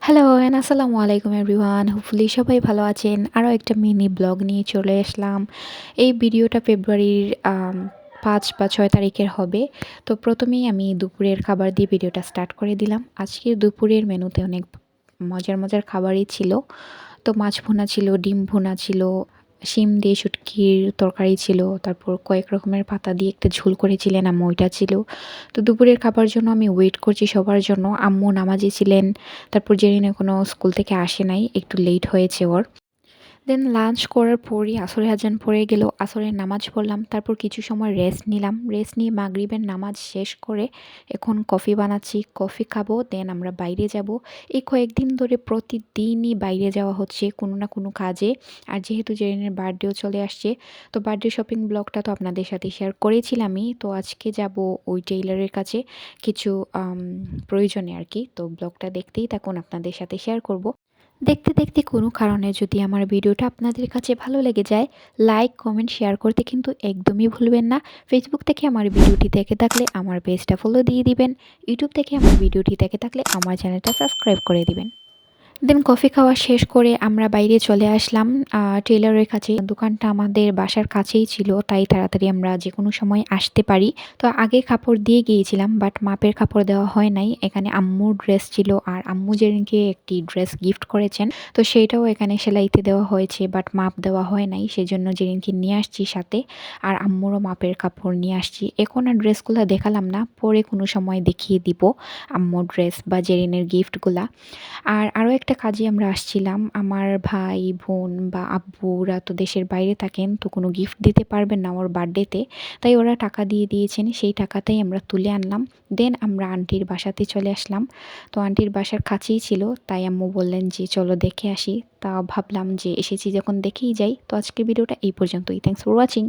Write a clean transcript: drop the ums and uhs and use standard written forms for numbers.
Hello and আসসালামু আলাইকুম everyone. Hopefully সবাই ভালো আছেন। আরও একটা মিনি ব্লগ নিয়ে চলে আসলাম। এই ভিডিওটা ফেব্রুয়ারির ৫ বা ৬ তারিখের হবে। তো প্রথমেই আমি দুপুরের খাবার দিয়ে ভিডিওটা স্টার্ট করে দিলাম। আজকের দুপুরের মেনুতে অনেক মজার মজার খাবারই ছিল। তো মাছ ভুনা ছিল, ডিম ভুনা ছিল, শিম দিয়ে শুটকির তরকারি ছিল, তারপর কয়েক রকমের পাতা দিয়ে একটা ঝোল করেছিলেন আম্মু, ওইটা ছিল। তো দুপুরের খাবার জন্য আমি ওয়েট করছি সবার জন্য। আম্মু নামাজে ছিলেন, তারপর জেরিন এখনও স্কুল থেকে আসে নাই, একটু লেট হয়েছে ওর। দেন লাঞ্চ করার পরই আসরের আজান পড়ে গেল, আসরের নামাজ পড়লাম, তারপর কিছু সময় রেস্ট নিলাম। রেস্ট নিয়ে মাগরিবের নামাজ শেষ করে এখন কফি বানাচ্ছি, কফি খাবো, দেন আমরা বাইরে যাব। এই কয়েকদিন ধরে প্রতিদিনই বাইরে যাওয়া হচ্ছে কোনো না কোনো কাজে। আর যেহেতু জেরিনের বার্থডেও চলে আসছে, তো বার্থডে শপিং ব্লগটা তো আপনাদের সাথে শেয়ার করেছিলামই। তো আজকে যাব ওই টেইলারের কাছে কিছু প্রয়োজনে আর কি। তো ব্লগটা দেখতেই থাকুন, আপনাদের সাথে শেয়ার করব। দেখতে দেখতে কোনো কারণে যদি আমার ভিডিওটা আপনাদের কাছে ভালো লেগে যায়, লাইক কমেন্ট শেয়ার করতে কিন্তু একদমই ভুলবেন না। ফেসবুক থেকে আমার ভিডিওটি দেখে থাকলে আমার পেজটা ফলো দিয়ে দিবেন। ইউটিউব থেকে আমার ভিডিওটি দেখে থাকলে আমার চ্যানেলটা সাবস্ক্রাইব করে দিবেন। দেন কফি খাওয়া শেষ করে আমরা বাইরে চলে আসলাম টেইলরের কাছে। দোকানটা আমাদের বাসার কাছেই ছিল, তাই তাড়াতাড়ি আমরা যে কোনো সময় আসতে পারি। তো আগে কাপড় দিয়ে গিয়েছিলাম, বাট মাপের কাপড় দেওয়া হয় নাই। এখানে আম্মুর ড্রেস ছিল, আর আম্মু যেদিনকে একটি ড্রেস গিফট করেছেন, তো সেইটাও এখানে সেলাইতে দেওয়া হয়েছে, বাট মাপ দেওয়া হয় নাই। সেজন্য যেদিনকে নিয়ে আসছি সাথে, আর আম্মুরও মাপের কাপড় নিয়ে আসছি। এখন আর ড্রেসগুলো দেখালাম না, পরে কোনো সময় দেখিয়ে দিব আম্মুর ড্রেস বা জেরিনের গিফটগুলা। আর আরও একটা কাজে আমরা আসছিলাম। আমার ভাই বোন বা আব্বুরা তো দেশের বাইরে থাকেন, তো কোনো গিফট দিতে পারবেন না ওর বার্থডেতে, তাই ওরা টাকা দিয়ে দিয়েছেন, সেই টাকাটাই আমরা তুলে আনলাম। দেন আমরা আন্টির বাসাতে চলে আসলাম। তো আন্টির বাসার কাছেই ছিল, তাই আম্মু বললেন যে চলো দেখে আসি। তা ভাবলাম যে এসেছি যখন দেখেই যাই। তো আজকের ভিডিওটা এই পর্যন্তই। Thanks for watching.